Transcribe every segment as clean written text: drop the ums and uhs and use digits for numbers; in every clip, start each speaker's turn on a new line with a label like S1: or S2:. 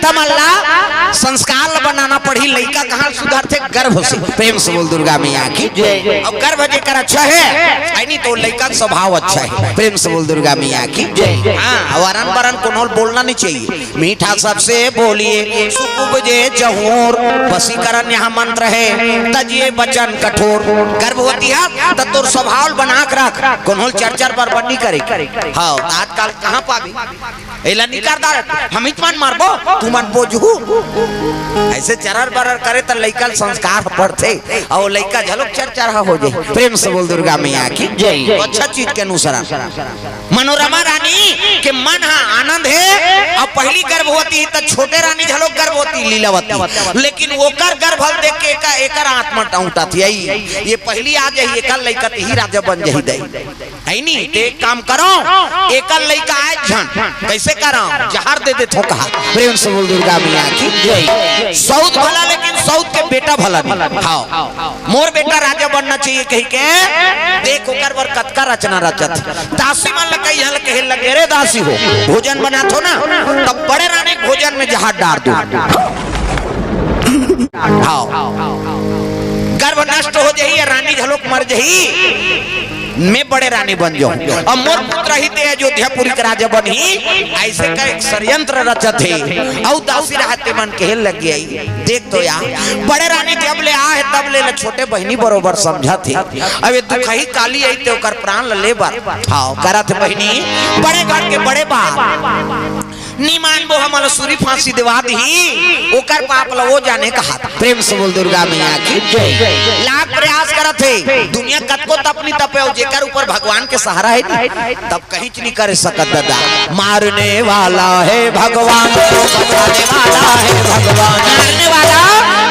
S1: माता मल्ला संस्कार बनाना पड़ी, लड़का कहाँ सुधार थे गर्भ से। प्रेम से बोल दुर्गा मैया की जय। और गर्भ जेकर अच्छा है नहीं तो लड़का स्वभाव अच्छा है। प्रेम से बोल दुर्गा मैया की जय। हाँ वरन वरन कोनो बोलना नहीं चाहिए, मीठा सबसे बोलिए, सुख उपजे जहूर, वशीकरण यहाँ मंत्र है, तजिए वचन कठोर। गर्भवती है तो तोर स्वभाव बना के रख, कोनो चर्चा पर बन्नी करे। हाँ आजकल कहाँ पाबी एला नहीं करदार, हम इतमान मारबो तू मन बोझू, ऐसे चरर बरर करे तो लड़का संस्कार पड़ते और लड़का झलक चरचरा हो जाए। प्रेम से बोल दुर्गा मैया की जय। अच्छा चीज के अनुसार मनोरमा रानी के मन हाँ आनंद है, और पहली गर्भवती है तो छोटे रानी झलक गर्भवती लीलावती, लेकिन ओकर गर्भ देख के एकर आत्मा टाउटा थी ये पहली आ जाए एकर लड़का ही राजा बन जाही दे है नी। ते काम करो एकर लड़का आए झन कैसे करो जहर दे दे थोका। प्रेम से बोल दुर्गा मैया की जय। सौत भला लेकिन सौत के बेटा भला नहीं। हाँ मोर बेटा राजा बनना चाहिए कही के देख ओकर बर कतका रचना रचत। दासी मन लगे यहाँ कहे लगे रे दासी हो भोजन बना थो ना तब बड़े रानी भोजन में जहाज डाल दो। गर्भ नष्ट हो जाही रानी झलोक मर जाही, मैं बड़े रानी बन जाऊं और मोर पुत्र ही ते अयोध्यापुरी का राजा बनी। ऐसे का एक षड्यंत्र रचत है और दासी रहते मन कहे लग गई। देख तो यार बड़े रानी जब ले आ है तब ले छोटे बहनी बरोबर समझा थे। अब ये दुख ही काली आई तो कर प्राण ले बार हाँ करा थे बहनी बड़े घर के बड़े बाप नीमान वो हमारा सूरी फांसी दिवा दी ओकर पाप ला वो जाने कहा। प्रेम से बोल दुर्गा मैया की जय। लाख प्रयास करत है दुनिया कतको तपनी तपे जेकर ऊपर भगवान के सहारा है तब कहीं नहीं करे सकत दादा। मारने वाला है भगवान, बचाने वाला है भगवान, मारने वाला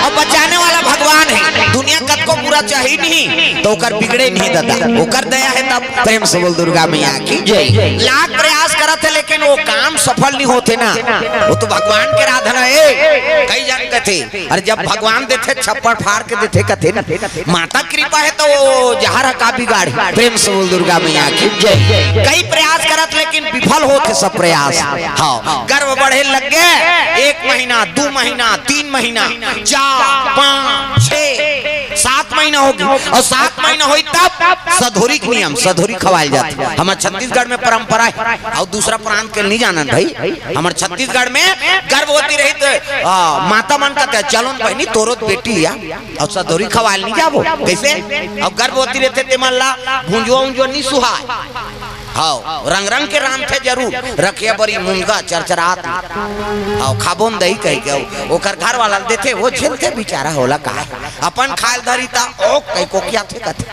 S1: और बचाने वाला भगवान है। दुनिया कतको पूरा चाहिए नहीं तो ओकर बिगड़े नहीं दादा, ओकर दया है तब। प्रेम से बोल दुर्गा मैया की जय। लाख प्रयास करत है लेकिन वो काम सफल नहीं होते ना, वो तो भगवान के आराधना है। कई जन कहते अरे जब भगवान देते छप्पड़ फाड़ के देते कहते ना माता कृपा है तो जहर का बिगाड़। प्रेम से बोल दुर्गा मैया की जय। कई प्रयास करत लेकिन विफल होते सब प्रयास। हाँ गर्भ बढ़े लग गए 1 महीना 2 महीना 3 महीना 4 5 6 7 महीना होगी और 7 महीना हुई तब सधोरी के नियम सधोरी खवाल जाती। हमारे छत्तीसगढ़ में परंपरा है और दूसरा प्रांत के नहीं जाना भाई। हमारे छत्तीसगढ़ में गर्भवती रही तो माता मन कहते चलो बहनी तोरो बेटी या और सधोरी खवाल नहीं जाबो कैसे। अब गर्भवती रहते ते मल्ला भुंजो नहीं सुहाय। हाँ रंग रंग के राम थे जरूर रखिया बड़ी मुंगा चरचरात और खाबोन दही कह के ओकर घर वाला देते वो झेलते बेचारा होला का अपन खाल धरी ता ओ कई को क्या थे कथे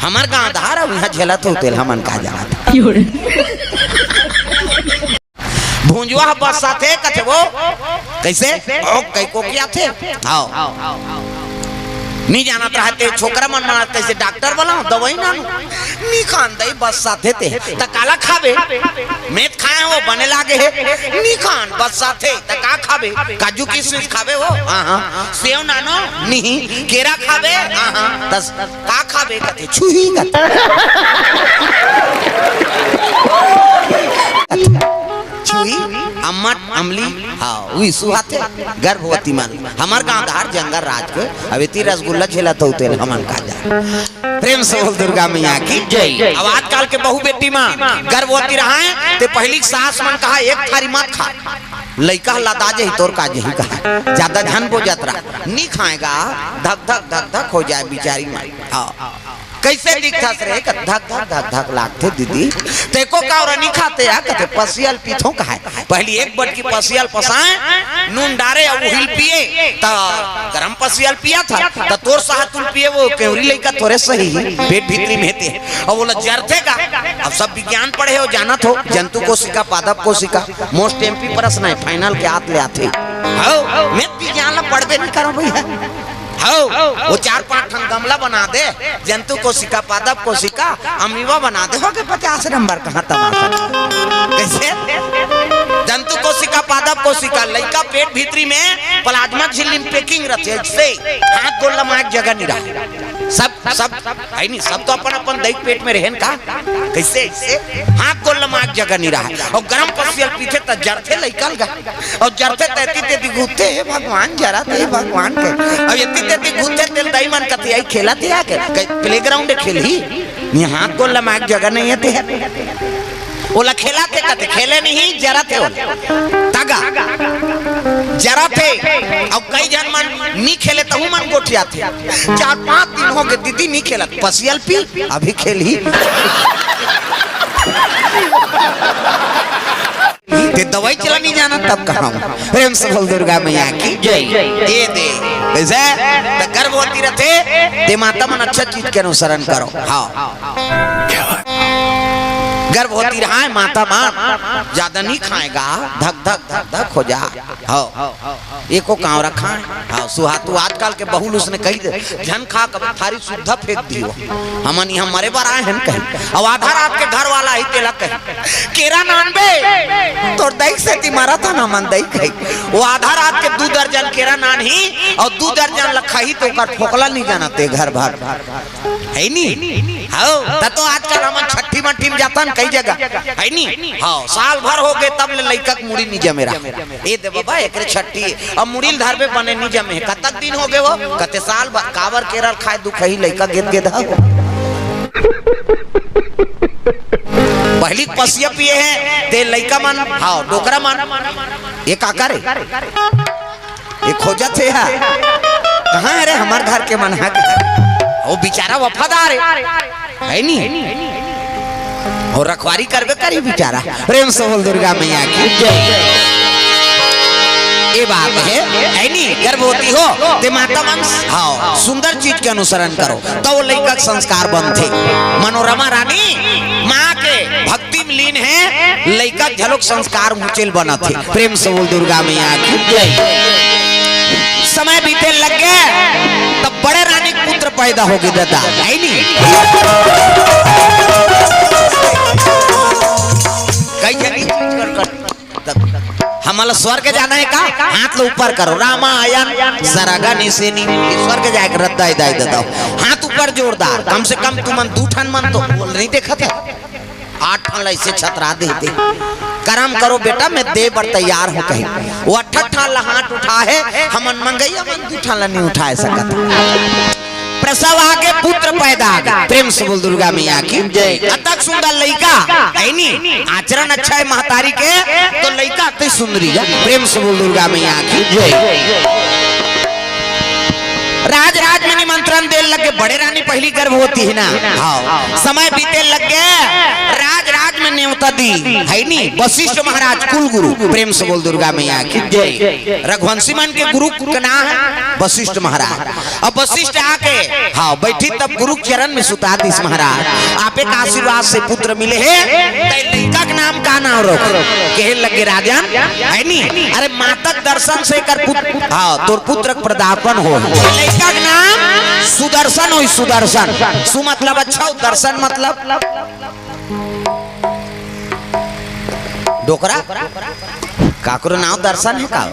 S1: हमार गांव धार वहां झेलत होते हमन का जात भुंजवा बसा थे कथे वो कैसे ओ कई को क्या थे। आओ नहीं जाना रहते छोकरा मन मना कैसे डॉक्टर बोला दवाई ना नहीं खान दई बस साथे थे त काला खाबे मेथ खाए वो बने लागे है नहीं खान बस साथे त का खाबे काजू किशमिश खाबे वो हां सेव नानो नहीं केरा खाबे हां तस का खाबे कथे छुही छुई अम्मट अमली हाँ वही सुहाते गर्भवती मन हमार गांव धार जंगल राज के अभी ती रसगुल्ला झेला तो तेल हमन का जा। प्रेम से बोल दुर्गा मैया की जय। अब आजकल के बहु बेटी मां गर्भवती रहा ते पहली सास मन कहा एक थारी मत खा लइका लदा जे तोर का जे कहा ज्यादा धन बो यात्रा नहीं खाएगा धक धक धक धक हो जाए बिचारी मां। हां कैसे दिखता रे धक धक धक धक लागते दीदी तेको का और नहीं खाते या कहते पसियल पीथों का है। पहली एक बट की पसियल पसाए नून डारे और हिल पिए ता गरम पसियल पिया था ता तोर साहतुल पिए वो केवरी लइका तोरे सही पेट भीतरी में थे और बोला जरतेगा। अब सब विज्ञान पढ़े हो जाना तो जंतु कोशिका पादप कोशिका मोस्ट एमपी प्रश्न है फाइनल के हाथ ले आते हो मैं विज्ञान ला पढ़बे नहीं करो भैया। वो 4-5 ठन गमला बना दे जंतु कोशिका पादप कोशिका अमीबा बना दे हो के 50 नंबर कहाँ तमाशा कैसे जंतु कोशिका पादप कोशिका लइका पेट भीतरी में प्लाज्मा झिल्ली पैकिंग रहते से हाथ गोला में एक जगह नहीं रहा सब सब है नहीं, सब तो अपन अपन दैक पेट में रहन का कैसे ऐसे हाथ को लमाक जगह नहीं रहा और गरम पसियल पीछे त जरते लइकल गा और जरते तेती तेती गुते हे भगवान जरा ते भगवान के अब यति तेती गुते तेल दई मन कती आई खेला थे आके प्लेग्राउंड खेली ये हाथ को लमाक जगह नहीं है ओला खेला थे कते खेले नहीं जरा थे तगा जरा थे अब कई जन मन नहीं खेले तो मन गोठिया थे 4-5 दिन हो गए दीदी नहीं खेला पसियल पी अभी खेली ते दवाई चला नहीं जाना तब कहा प्रेम से बोल दुर्गा मैया की जय ये दे वैसे तो गर्भवती रहते ते माता मन अच्छा चीज के अनुसरण करो हाँ गर्भवती रहा है माता मां ज्यादा नहीं खाएगा धक धक धक धक हो जा हाँ एको कांव रखा हाँ सुहातु आजकल के बहुल उसने कही धन खा कभी थारी शुद्ध फेंक दियो हमन यहाँ मरे बार आए हैं कहीं अब आधा रात के घर वाला ही तेला कहे केरा नान बे तो दही से ती मारा था ना मन दही कही वो आधा रात के 2 दर्जन केरा नान ही और 2 दर्जन लखा ही तो कर ठोकला नहीं जाना ते घर भर है नहीं हाँ तो आजकल हम छठी मट्ठी में जाता कई जगह है नहीं हाँ साल भर हो गए तब ले लइका मुड़ी नहीं जमे रहा ए दे बाबा एकरे छठी अब मुड़ी धर पे बने नहीं जमे कतक दिन हो गए वो कते साल कावर केरल खाए दुखही लइका गेद गेद पहली पसिया पिए हैं ते लइका मन हाँ डोकरा मन ये काका रे ये खोजा थे कहाँ रे हमार घर के मन है वो बेचारा वफादार है नहीं और रखवारी करबे करी बेचारा प्रेम से बोल दुर्गा मैया की ये बात है नहीं गर्भवती हो ते माता मन हाँ सुंदर चीज के अनुसरण करो तो वो लइका संस्कार बनते मनोरमा रानी माँ के भक्ति में लीन है लइका झलक संस्कार मुचेल बना थे प्रेम से बोल दुर्गा मैया की समय बीते लग गए तब बड़े रानी पुत्र पैदा हो गए दादा है नहीं हमारा स्वर्ग जाना है का हाथ लो ऊपर करो रामायण सरागा निसेनी स्वर्ग जाकर रद्दा दाई देता हूँ हाथ ऊपर जोरदार कम से कम तुम 2 ठन मन तो बोल नहीं देखा था 8 ठन ऐसे छतरा देते कर्म करो बेटा मैं दे बर तैयार हूँ कहीं वो 8 ठन हाथ उठा है हमन मंगैया मन 2 ठन नहीं उठा सकता प्रसव आगे पुत्र पैदा प्रेम से बोल दुर्गा मैया की जय अतक सुंदर लइका है नी आचरण अच्छा है महतारी के तो लइका अति सुंदरी है प्रेम से बोल दुर्गा मैया की जय राज राज में निमंत्रण दे लगे बड़े रानी पहली गर्भवती है ना हाँ समय बीते लग गए राज राज में न्योता दी है नी वशिष्ठ महाराज कुल गुरु प्रेम से बोल दुर्गा मैया की जय रघुवंशी मन के गुरु का नाम है वशिष्ठ महाराज अब वशिष्ठ आके हाँ बैठी तब गुरु चरण में सुता दी महाराज आपे का आशीर्वाद से पुत्र मिले है लड़का का नाम का नाम रखो कहे लगे राजन है नी अरे मातक दर्शन से कर पुत्र हाँ तोर पुत्र प्रदापन हो का नाम सुदर्शन हो सुदर्शन सु मतलब अच्छा दर्शन मतलब डोकरा काकरो नाम दर्शन है का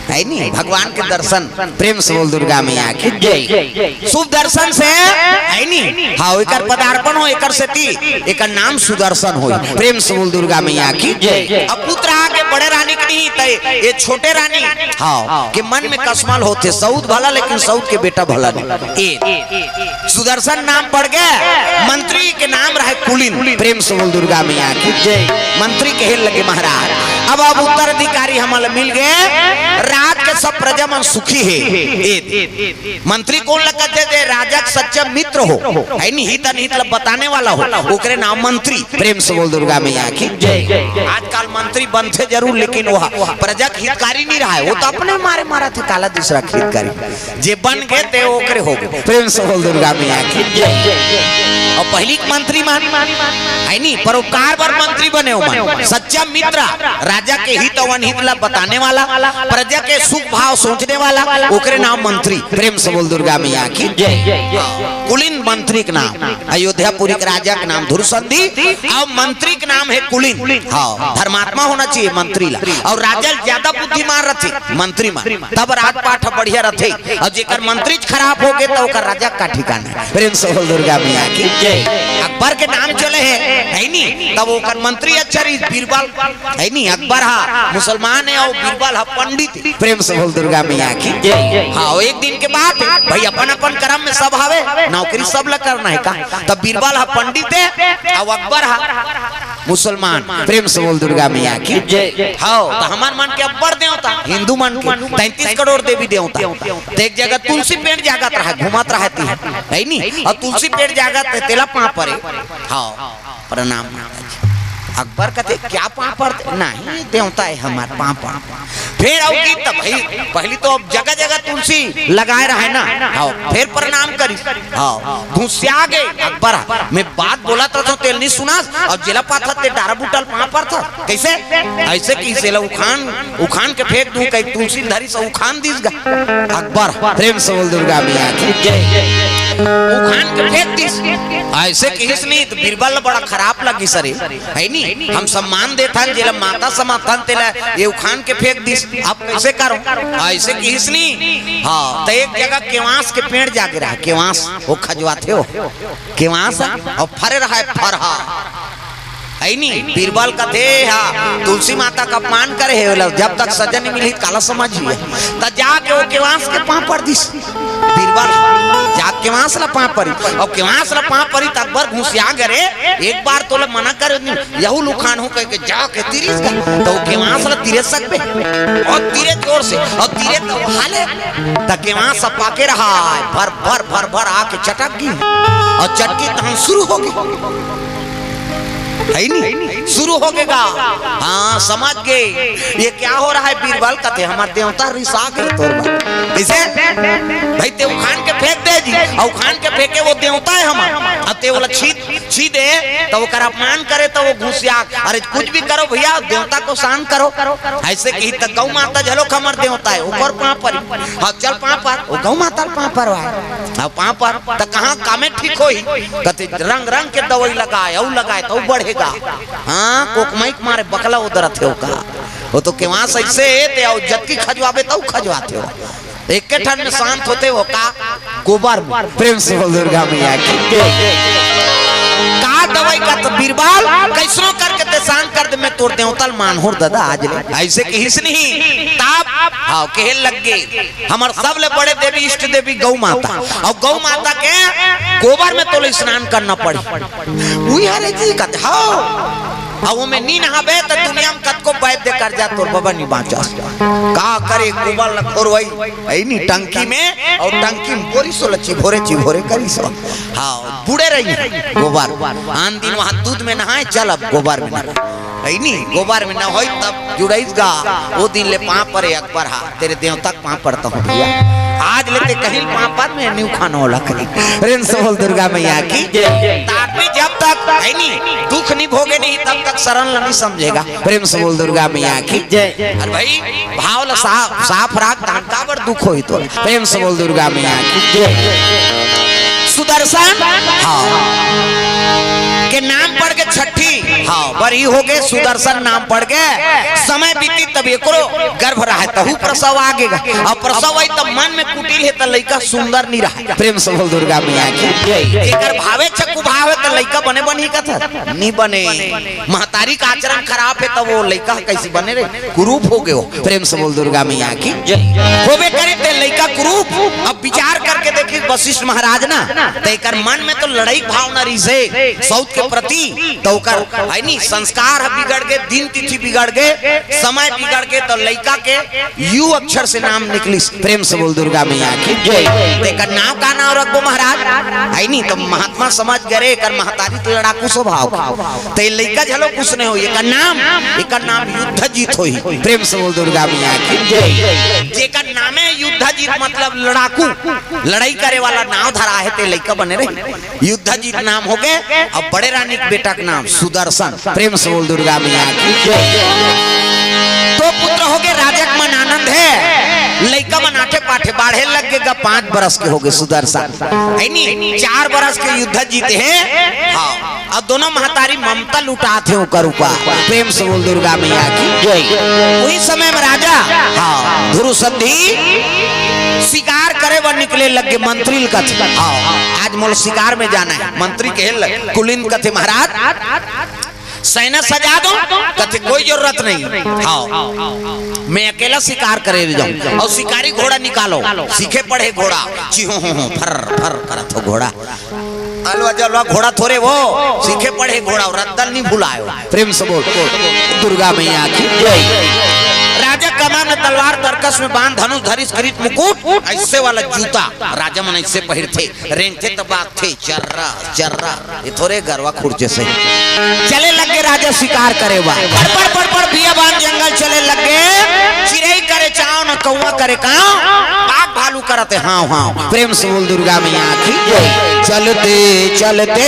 S1: है नहीं भगवान के दर्शन प्रेम से बोल दुर्गा मैया की जय शुभ दर्शन से है नहीं हाँ एकर पदार्पण हो एकर सेती एकर नाम सुदर्शन हो प्रेम से बोल दुर्गा मैया की जय अब पुत्र आके बड़े रानी के नहीं तय ये छोटे रानी हाँ के मन में कसमल होते सऊद भला लेकिन सऊद के बेटा भला नहीं सुदर्शन नाम पड़ गया मंत्री के नाम रहे कुलीन प्रेम से बोल दुर्गा मैया की जय मंत्री कहे लगे महाराज अब उत्तराधिकारी हमारे मिल गए राज के सब प्रजा मन सुखी है मंत्री कौन लगा थे राजा का सच्चा मित्र हो है नहीं हित अनहित बताने वाला हो ओकरे नाम मंत्री प्रेम से बोल दुर्गा मैया की जय आजकल मंत्री बनते जरूर लेकिन वह प्रजा का हितकारी नहीं रहा है वो तो अपने मारे मारा थे काला दूसरा हितकारी जे बन गए थे ओकरे हो गए प्रेम से बोल दुर्गा मैया की जय और पहली मंत्री मान है नहीं परोपकार पर मंत्री बने हो मन सच्चा मित्र राजा के हित और अनहित ला बताने वाला प्रजा के सुख भाव सोचने वाला ओकरे नाम मंत्री। प्रेम से बोल दुर्गा मैया की जय। कुलीन मंत्री का नाम, अयोध्यापुरी के राजा का नाम धुरसंधि और मंत्री का नाम है कुलीन। हाँ, धर्मात्मा होना चाहिए मंत्री ला, और राजा ज्यादा बुद्धिमान रथे मंत्री मान, तब राजपाट बढ़िया रथे, और जेकर मंत्री खराब हो गए तो ओकर राजा का ठिकाना। प्रेम से बोल दुर्गा मैया की जय। अकबर के नाम चले है नी, तब ओकर मंत्री अच्छा रही बीरबल है नी। अकबर हा मुसलमान है और बीरबल हा पंडित। प्रेम से बोल दुर्गा मैया की जय। हाँ, एक दिन के बाद भाई अपन अपन कर्म में सब हवे, नौकरी सब ला करना है का, तब बीरबल हा पंडित है और अकबर हा मुसलमान। प्रेम से बोल दुर्गा मैया की जय। हाँ, तो हमार मन के अकबर देवता, हिंदू मन के 33 करोड़ देवी देवता। तो एक जगह तुलसी पेड़ जागत रहा, घुमात रहती है नी, और तुलसी पेड़ जागत तेला पाँव परे। हाँ, प्रणाम। अकबर कहते क्या पाँव पड़ते, नहीं देवता है हमारे पाँव पड़। फिर आओ की तब भाई पहली तो अब जगह जगह तुलसी लगाए रहे ना। हाँ, फिर प्रणाम करी। हाँ, घुसिया गए अकबर। मैं बात बोला था तो तेल नहीं सुना, और जिला पाथा ते डारा बुटल पाँव पर था। कैसे ऐसे कैसे उखान के फेंक दूं, कहीं तुलसी धरी से उखान दीस गा अकबर। प्रेम से बोल दुर्गा मैया की जय। उखान के फेंक दीस ऐसे किस नहीं, तो बीरबल बड़ा खराब लगी सरे है नी। हम सम्मान देता जिला माता समाथन तेला ये उखान के फेंक दीस, आप कैसे करो ऐसे किस नहीं। हाँ, तो एक जगह केवास के पेड़ जाके रहा, केवास वो खजवाते हो केवास और फरे रहा है फरहा है नी। बीरबल का थे हाँ, तुलसी माता का अपमान करे है, जब तक सजा नहीं मिली काला समझिए, तो जाके वो केवास के पाँव पर दिस। बीरबल जाके केवास ला पाँव परी, और केवास ला पाँव परी तक बार घुसिया गरे। एक बार तो ले मना कर यहू लुखान हो कह के जाके तिरिस का, तो वो केवास ला तिरे सकबे और तिरे जोर से, और तिरे तो हाले तक केवास सपा के रहा भर भर भर भर आके चटक गई, और चटकी तहन शुरू हो गई है नहीं, शुरू हो गएगा। हाँ, समझ गए ये क्या हो रहा है। बीरबल कहते हमारे देवता रिसा गए तोर इसे भाई ते उखान के फेंक दे जी, और उखान के फेंके वो देवता है हमारा, अब ते बोला छी दे तो वो कर अपमान करे तो वो घुसिया। अरे कुछ भी करो भैया, देवता को शांत करो। ऐसे कही तक गौ माता झलो हमार देवता है ऊपर पाँव पर। हाँ, चल पाँव पर, वो गौ माता पाँव पर है पाँव पर, तो कहाँ कामे ठीक हो। कहते रंग रंग के दवाई लगाए और लगाए तो बढ़े। हाँ, कोकमाइक मारे बकला उधर थे का, वो तो के वहां ऐसे थे और जबकि खजवाबे तो खजवाते हो, एक के ठन में शांत होते हो का गोबर में। प्रेम से बोल दुर्गा मैया की का दवाई का तो बीरबल कैसो करके ते शांत कर दे। मैं तोड़ देवतल मान हो दादा आज ले ऐसे कहिस नहीं ताप। हाँ, कहे लग गए हमार सब ले बड़े देवी इष्ट देवी गौ माता, और गौ माता के गोबर में तो स्नान करना पड़ी। वही हरे जी कहते हाँ, अब वो में नी नहाबे तो दुनिया में कत को बैठ दे कर जा तोर बाबा नहीं बाँचा का करे। गोबर लखोर वही है नी टंकी में, और टंकी में बोरी सो लच्छी भोरे करी सो। हाँ, बूढ़े रही गोबर आन दिन वहाँ दूध में नहाए, चल अब गोबर में है नी, गोबर में न हो तब जुड़ाइस गा। वो दिन ले पाँव पर अकबर हा तेरे देव तक पाँव पड़ता हूँ भैया, आज लेते कहीं पाँव पर में न्यू खाना होला कहीं। प्रेम से बोल दुर्गा मैया की ताकि जब तक है नी दुख नहीं भोगे नहीं तब तक शरण नहीं समझेगा। प्रेम से बोल दुर्गा मैया की जय। अरे भाई भाव साफ राख का बड़ दुख हो तो। प्रेम से बोल दुर्गा मैया की जय। सुदर्शन हाँ के नाम पढ़ के छठी हाँ बड़ी हो गए, सुदर्शन नाम पढ़ गए। समय बीती तब एको गर्भ रहा तहु प्रसव आगेगा, और प्रसव आई तब मन में कुटिल है तो लड़का सुंदर नहीं रहा। प्रेम से बोल दुर्गा मैया की एकर भावे चक्कू भावे तो लड़का बने बनी का था नहीं बने। महतारी का आचरण खराब है तो वो लड़का कैसे बने रहे, कुरूप हो गए। प्रेम से बोल दुर्गा मैया की होबे करे ते लड़का कुरूप। अब विचार करके देखिए वशिष्ठ महाराज ना तो एकर मन में तो लड़ाई भावना रही से सौत के प्रति, तो है नी संस्कार बिगड़ गए, दिन तिथि बिगड़ गए, समय बिगड़ गए, तो लड़का के यू अक्षर से नाम निकली। प्रेम से बोल दुर्गा मैया की एकर नाम का नाम रखबो महाराज है नी। तो महात्मा समझ गए एकर महतारी तो लड़ाकू स्वभाव तो लड़का झलो कुछ नहीं हो, एकर नाम युद्ध जीत होई। प्रेम से बोल दुर्गा मैया की जेकर नामे युद्ध जीत मतलब लड़ाकू लड़ाई करे वाला नाम धरा है ते लड़का बने रहे युद्ध जीत नाम हो गए। अब बड़े रानी के बेटा का नाम सुदर्शन। प्रेम से बोल दुर्गा मैया की तो पुत्र हो गए राजा का मन आनंद है, नाठे पाठे बाढ़े लग गए 5 बरस के हो गए सुदर्शन है नी 4 बरस के युद्ध जीते हैं। हाँ और दोनों महतारी ममता लुटाते हो कर ऊपर प्रेम से बोल दुर्गा मैया की जय। वही समय में राजा हाँ ध्रुवसंधि शिकार करे वर निकले लगे मंत्री कथ आज मोल शिकार में जाना है मंत्री के कुलीन कथे महाराज सेना सजा दो कथे कोई जरूरत नहीं हाँ मैं अकेला शिकार करे जाऊं और शिकारी घोड़ा निकालो सीखे पढ़े घोड़ा चिहो फर फर करत हो घोड़ा अलवा जलवा घोड़ा थोड़े वो सीखे पढ़े घोड़ा रद्दल नहीं भुलायो प्रेम से बोल दुर्गा मैया की जय। राजा कमान में तलवार तरकस में बांध धनुष धरिस खरीद मुकुट ऐसे वाला जूता राजा मन ऐसे पहिर थे रेंगते तबाक थे चर्रा चर्रा ये थोड़े गरवा खुर्चे से चले लगे राजा शिकार करे बा पड़ पड़ पड़ बिया बांध जंगल चले लगे चिड़ै करे चाव न कौवा करे काव बाघ भालू करते हाँ हाँ प्रेम से बोल दुर्गा मैया की जय। चलते चलते